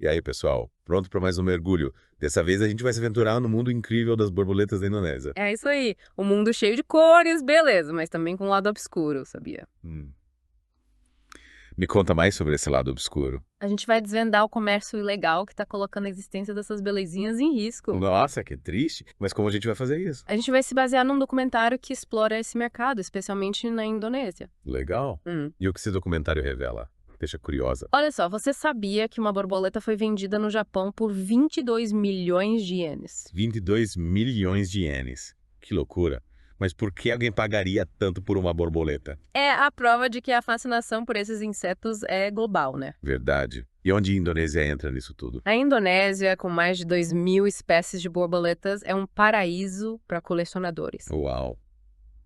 E aí, pessoal, pronto para mais um mergulho? Dessa vez a gente vai se aventurar no mundo incrível das borboletas da Indonésia. É isso aí. O mundo cheio de cores, beleza, mas também com um lado obscuro, sabia? Hum. Me conta mais sobre esse lado obscuro. A gente vai desvendar o comércio ilegal que tá colocando a existência dessas belezinhas em risco. Nossa, que triste. Mas como a gente vai fazer isso? A gente vai se basear num documentário que explora esse mercado, especialmente na Indonésia. Legal. Hum. E o que esse documentário revela? Deixa curiosa. Olha só, você sabia que uma borboleta foi vendida no Japão por 22 milhões de ienes? 22 milhões de ienes. Que loucura. Mas por que alguém pagaria tanto por uma borboleta? É a prova de que a fascinação por esses insetos é global, né? Verdade. E onde a Indonésia entra nisso tudo? A Indonésia, com mais de 2.000 espécies de borboletas, é um paraíso para colecionadores. Uau,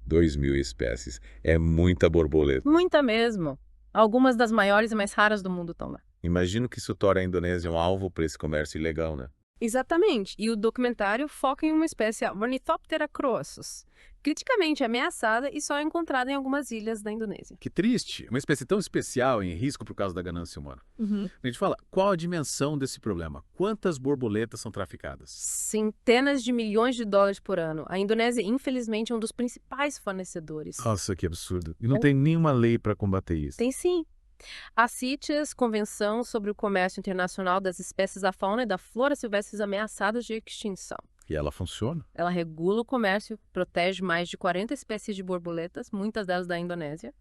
2.000 espécies. É muita borboleta. Muita mesmo. Algumas das maiores e mais raras do mundo estão lá. Imagino que isso torna a Indonésia um alvo para esse comércio ilegal, né? Exatamente. E o documentário foca em uma espécie, a Ornithoptera crossus, criticamente ameaçada e só encontrada em algumas ilhas da Indonésia. Que triste, uma espécie tão especial em risco por causa da ganância humana. A gente fala, qual a dimensão desse problema? Quantas borboletas são traficadas? Centenas de milhões de dólares por ano. A Indonésia, infelizmente, é um dos principais fornecedores. Nossa, que absurdo. E não tem nenhuma lei para combater isso. Tem sim. A CITES, Convenção sobre o Comércio Internacional das Espécies da Fauna e da Flora Silvestres Ameaçadas de Extinção. E ela funciona? Ela regula o comércio, protege mais de 40 espécies de borboletas, muitas delas da Indonésia,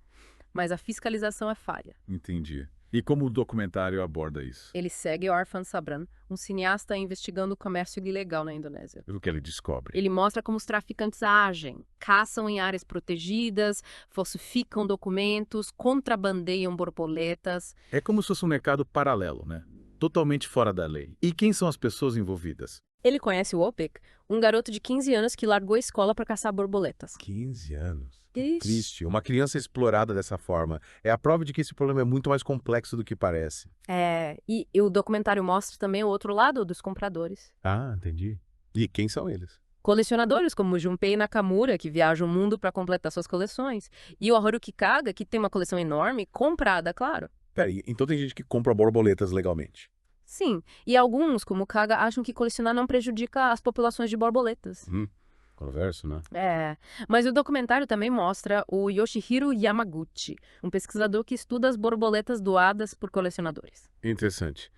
mas a fiscalização é falha. Entendi. E como o documentário aborda isso? Ele segue Orphan Sabran, um cineasta investigando o comércio ilegal na Indonésia. O que ele descobre? Ele mostra como os traficantes agem, caçam em áreas protegidas, falsificam documentos, contrabandeiam borboletas. É como se fosse um mercado paralelo, né? Totalmente fora da lei. E quem são as pessoas envolvidas? Ele conhece o Opek, um garoto de 15 anos que largou a escola para caçar borboletas. 15 anos. Que Ixi. triste. Uma criança explorada dessa forma é a prova de que esse problema é muito mais complexo do que parece. E o documentário mostra também o outro lado dos compradores. Ah, entendi. E quem são eles? Colecionadores como Junpei Nakamura, que viaja o mundo para completar suas coleções, e o Haruki Kaga, que tem uma coleção enorme, comprada, claro. Peraí, então tem gente que compra borboletas legalmente. Sim, e alguns, como o Kaga, acham que colecionar não prejudica as populações de borboletas. Controverso, né? Mas o documentário também mostra o Yoshihiro Yamaguchi, um pesquisador que estuda as borboletas doadas por colecionadores. Interessante.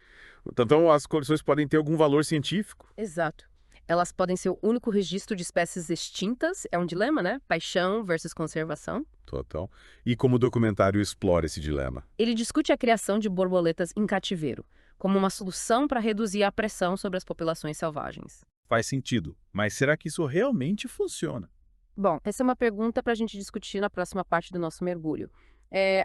Então as coleções podem ter algum valor científico? Exato. Elas podem ser o único registro de espécies extintas, é um dilema, né? Paixão versus conservação. Total. E como o documentário explora esse dilema? Ele discute a criação de borboletas em cativeiro, como uma solução para reduzir a pressão sobre as populações selvagens. Faz sentido. Mas será que isso realmente funciona? Bom, essa é uma pergunta para a gente discutir na próxima parte do nosso mergulho.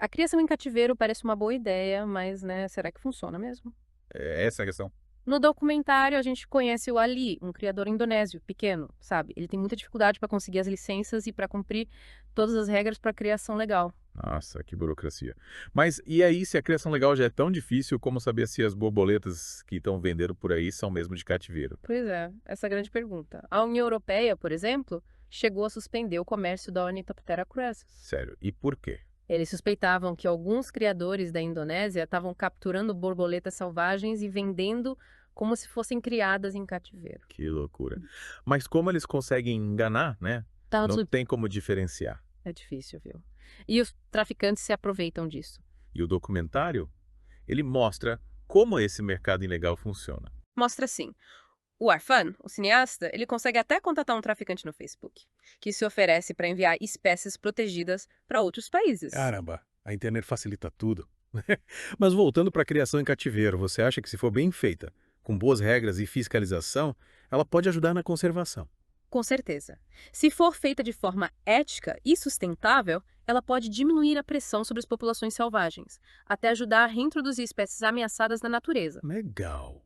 A criação em cativeiro parece uma boa ideia, mas, né, será que funciona mesmo? É essa a questão. No documentário, a gente conhece o Ali, um criador indonésio, pequeno, sabe? Ele tem muita dificuldade para conseguir as licenças e para cumprir todas as regras para criação legal. Nossa, que burocracia. Mas e aí, se a criação legal já é tão difícil, como saber se as borboletas que estão vendendo por aí são mesmo de cativeiro? Pois é, essa é a grande pergunta. A União Europeia, por exemplo, chegou a suspender o comércio da Ornithoptera crassus. Sério, e por quê? Eles suspeitavam que alguns criadores da Indonésia estavam capturando borboletas selvagens e vendendo como se fossem criadas em cativeiro. Que loucura. Mas como eles conseguem enganar, né? Tá Não tudo... tem como diferenciar. É difícil, viu? E os traficantes se aproveitam disso. E o documentário, ele mostra como esse mercado ilegal funciona. Mostra assim. O Arfan, o cineasta, ele consegue até contatar um traficante no Facebook, que se oferece para enviar espécies protegidas para outros países. Caramba, a internet facilita tudo. Mas voltando para a criação em cativeiro, você acha que se for bem feita, com boas regras e fiscalização, ela pode ajudar na conservação? Com certeza. Se for feita de forma ética e sustentável, ela pode diminuir a pressão sobre as populações selvagens, até ajudar a reintroduzir espécies ameaçadas na natureza. Legal.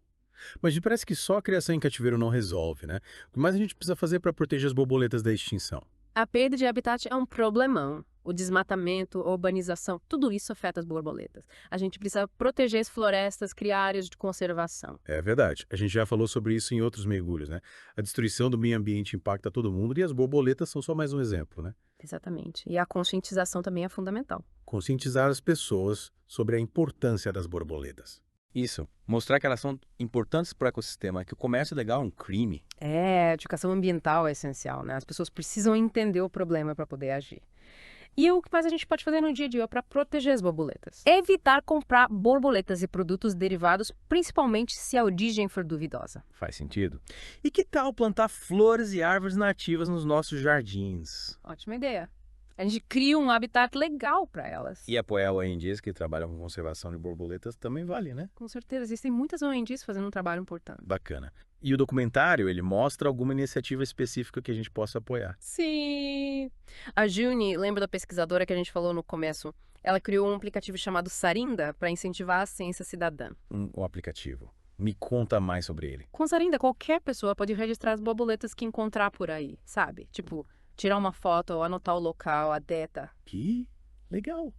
Mas me parece que só a criação em cativeiro não resolve, né? O que mais a gente precisa fazer para proteger as borboletas da extinção? A perda de habitat é um problemão. O desmatamento, a urbanização, tudo isso afeta as borboletas. A gente precisa proteger as florestas, criar áreas de conservação. É verdade. A gente já falou sobre isso em outros mergulhos, né? A destruição do meio ambiente impacta todo mundo e as borboletas são só mais um exemplo, né? Exatamente. E a conscientização também é fundamental. Conscientizar as pessoas sobre a importância das borboletas. Isso. Mostrar que elas são importantes para o ecossistema, que o comércio legal é um crime. Educação ambiental é essencial, né? As pessoas precisam entender o problema para poder agir. E o que mais a gente pode fazer no dia a dia para proteger as borboletas? Evitar comprar borboletas e produtos derivados, principalmente se a origem for duvidosa. Faz sentido. E que tal plantar flores e árvores nativas nos nossos jardins? Ótima ideia. A gente cria um habitat legal para elas. E apoiar ONGs que trabalham com conservação de borboletas também vale, né? Com certeza, existem muitas ONGs fazendo um trabalho importante. Bacana. E o documentário, ele mostra alguma iniciativa específica que a gente possa apoiar. Sim! A Juni, lembra da pesquisadora que a gente falou no começo? Ela criou um aplicativo chamado Sarinda para incentivar a ciência cidadã. O aplicativo. Me conta mais sobre ele. Com Sarinda, qualquer pessoa pode registrar as borboletas que encontrar por aí, sabe? Tipo, tirar uma foto ou anotar o local, a data. Que legal.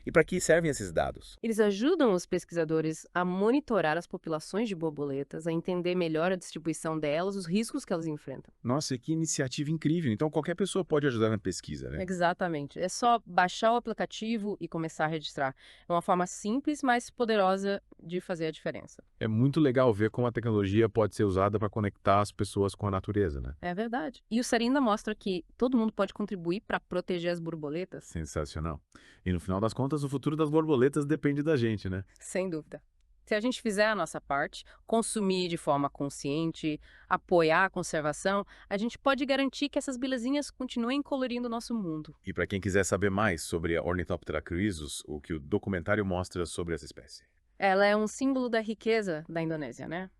E para que servem esses dados? Eles ajudam os pesquisadores a monitorar as populações de borboletas, a entender melhor a distribuição delas, os riscos que elas enfrentam. Nossa, que iniciativa incrível. Então qualquer pessoa pode ajudar na pesquisa, né? Exatamente. É só baixar o aplicativo e começar a registrar. É uma forma simples, mas poderosa de fazer a diferença. É muito legal ver como a tecnologia pode ser usada para conectar as pessoas com a natureza, né? É verdade. E o Sarinda mostra que todo mundo pode contribuir para proteger as borboletas. Sensacional. E no final das contas, o futuro das borboletas depende da gente, né? Sem dúvida. Se a gente fizer a nossa parte, consumir de forma consciente, apoiar a conservação, a gente pode garantir que essas belezinhas continuem colorindo o nosso mundo. E para quem quiser saber mais sobre a Ornithoptera cruisus, o que o documentário mostra sobre essa espécie? Ela é um símbolo da riqueza da Indonésia, né?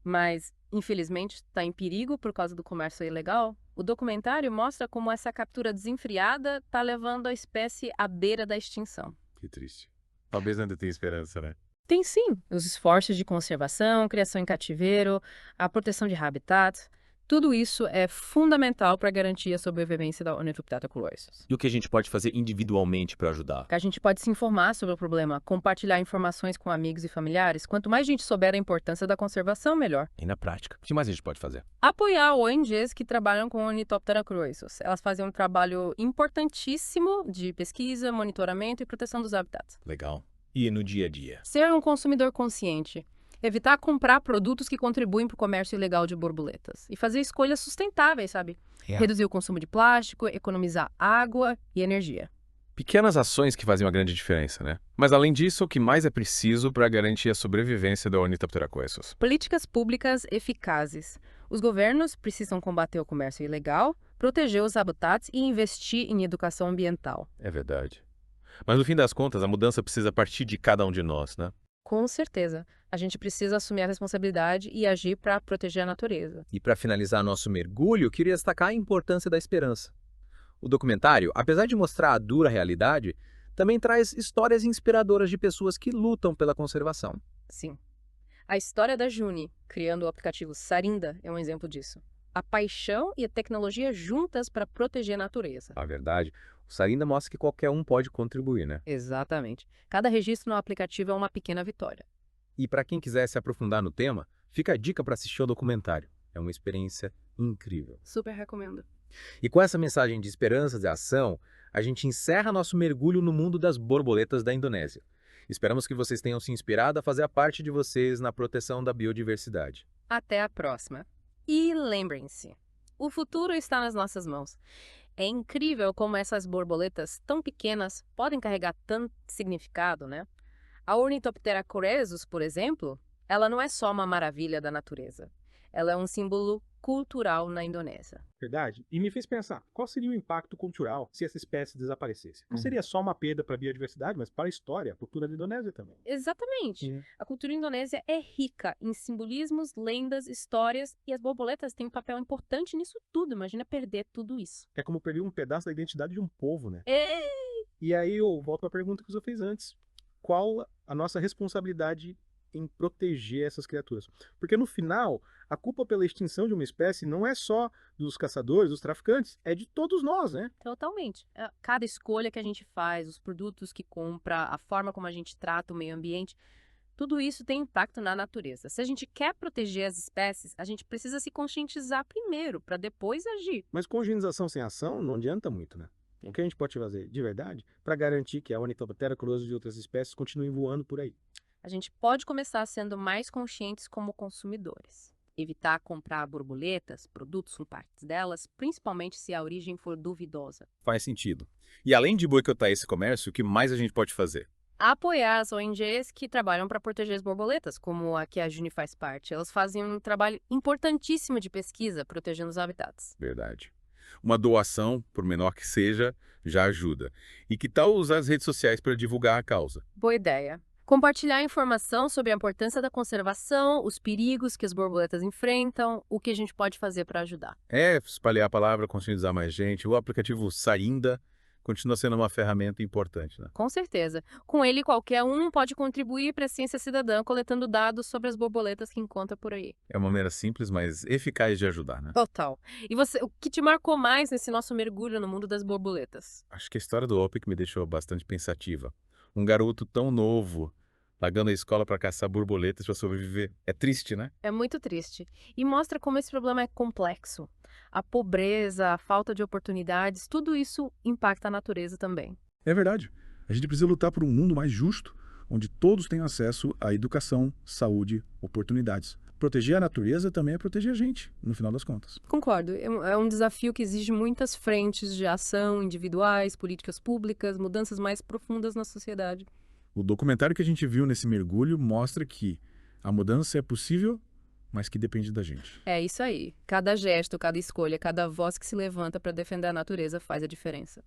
Mas, infelizmente, está em perigo por causa do comércio ilegal. O documentário mostra como essa captura desenfreada está levando a espécie à beira da extinção. Que triste. Talvez ainda tenha esperança, né? Tem sim os esforços de conservação, criação em cativeiro, a proteção de habitat. Tudo isso é fundamental para garantir a sobrevivência da Ornithoptera cruensis. E o que a gente pode fazer individualmente para ajudar? A gente pode se informar sobre o problema, compartilhar informações com amigos e familiares. Quanto mais gente souber da importância da conservação, melhor. E na prática? O que mais a gente pode fazer? Apoiar ONGs que trabalham com Ornithoptera cruensis. Elas fazem um trabalho importantíssimo de pesquisa, monitoramento e proteção dos habitats. Legal. E no dia a dia? Ser um consumidor consciente. Evitar comprar produtos que contribuem para o comércio ilegal de borboletas. E fazer escolhas sustentáveis, sabe? Reduzir o consumo de plástico, economizar água e energia. Pequenas ações que fazem uma grande diferença, né? Mas além disso, o que mais é preciso para garantir a sobrevivência da Ornithoptera cruensis? Políticas públicas eficazes. Os governos precisam combater o comércio ilegal, proteger os habitats e investir em educação ambiental. É verdade. Mas no fim das contas, a mudança precisa partir de cada um de nós, né? Com certeza. A gente precisa assumir a responsabilidade e agir para proteger a natureza. E para finalizar nosso mergulho, queria destacar a importância da esperança. O documentário, apesar de mostrar a dura realidade, também traz histórias inspiradoras de pessoas que lutam pela conservação. Sim. A história da Juni, criando o aplicativo Sarinda, é um exemplo disso. A paixão e a tecnologia juntas para proteger a natureza. A verdade, o Sarinda mostra que qualquer um pode contribuir, né? Exatamente. Cada registro no aplicativo é uma pequena vitória. E para quem quiser se aprofundar no tema, fica a dica para assistir ao documentário. É uma experiência incrível. Super recomendo. E com essa mensagem de esperança e ação, a gente encerra nosso mergulho no mundo das borboletas da Indonésia. Esperamos que vocês tenham se inspirado a fazer a parte de vocês na proteção da biodiversidade. Até a próxima. E lembrem-se, o futuro está nas nossas mãos. É incrível como essas borboletas tão pequenas podem carregar tanto significado, né? A Ornithoptera cruensis, por exemplo, ela não é só uma maravilha da natureza. Ela é um símbolo cultural na Indonésia. Verdade? E me fez pensar, qual seria o impacto cultural se essa espécie desaparecesse? Não seria só uma perda para a biodiversidade, mas para a história, a cultura da Indonésia também. Exatamente. A cultura indonésia é rica em simbolismos, lendas, histórias, e as borboletas têm um papel importante nisso tudo. Imagina perder tudo isso. É como perder um pedaço da identidade de um povo, né? É... E aí eu volto para a pergunta que você fez antes. Qual a nossa responsabilidade em proteger essas criaturas? Porque no final, a culpa pela extinção de uma espécie não é só dos caçadores, dos traficantes, é de todos nós, né? Totalmente. Cada escolha que a gente faz, os produtos que compra, a forma como a gente trata o meio ambiente, tudo isso tem impacto na natureza. Se a gente quer proteger as espécies, a gente precisa se conscientizar primeiro, para depois agir. Mas conscientização sem ação não adianta muito, né? O que a gente pode fazer de verdade para garantir que a Ornithoptera cruensis e outras espécies continuem voando por aí? A gente pode começar sendo mais conscientes como consumidores. Evitar comprar borboletas, produtos com partes delas, principalmente se a origem for duvidosa. Faz sentido. E além de boicotar esse comércio, o que mais a gente pode fazer? Apoiar as ONGs que trabalham para proteger as borboletas, como a que a Juni faz parte. Elas fazem um trabalho importantíssimo de pesquisa protegendo os habitats. Verdade. Uma doação, por menor que seja, já ajuda. E que tal usar as redes sociais para divulgar a causa? Boa ideia. Compartilhar informação sobre a importância da conservação, os perigos que as borboletas enfrentam, o que a gente pode fazer para ajudar. Espalhar a palavra, conscientizar mais gente. O aplicativo Sarinda continua sendo uma ferramenta importante, né? Com certeza. Com ele, qualquer um pode contribuir para a ciência cidadã, coletando dados sobre as borboletas que encontra por aí. É uma maneira simples, mas eficaz de ajudar, né? Total. E você, o que te marcou mais nesse nosso mergulho no mundo das borboletas? Acho que a história do Opik me deixou bastante pensativa. Um garoto tão novo, largando a escola para caçar borboletas para sobreviver. É triste, né? É muito triste. E mostra como esse problema é complexo. A pobreza, a falta de oportunidades, tudo isso impacta a natureza também. É verdade. A gente precisa lutar por um mundo mais justo, onde todos tenham acesso à educação, saúde, oportunidades. Proteger a natureza também é proteger a gente, no final das contas. Concordo. É um desafio que exige muitas frentes de ação individuais, políticas públicas, mudanças mais profundas na sociedade. O documentário que a gente viu nesse mergulho mostra que a mudança é possível, mas que depende da gente. É isso aí. Cada gesto, cada escolha, cada voz que se levanta para defender a natureza faz a diferença.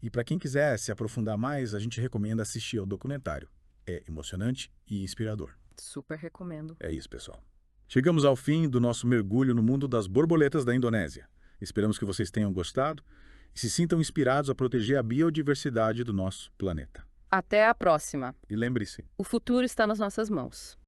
E para quem quiser se aprofundar mais, a gente recomenda assistir ao documentário. É emocionante e inspirador. Super recomendo. É isso, pessoal. Chegamos ao fim do nosso mergulho no mundo das borboletas da Indonésia. Esperamos que vocês tenham gostado e se sintam inspirados a proteger a biodiversidade do nosso planeta. Até a próxima. E lembre-se, O futuro está nas nossas mãos.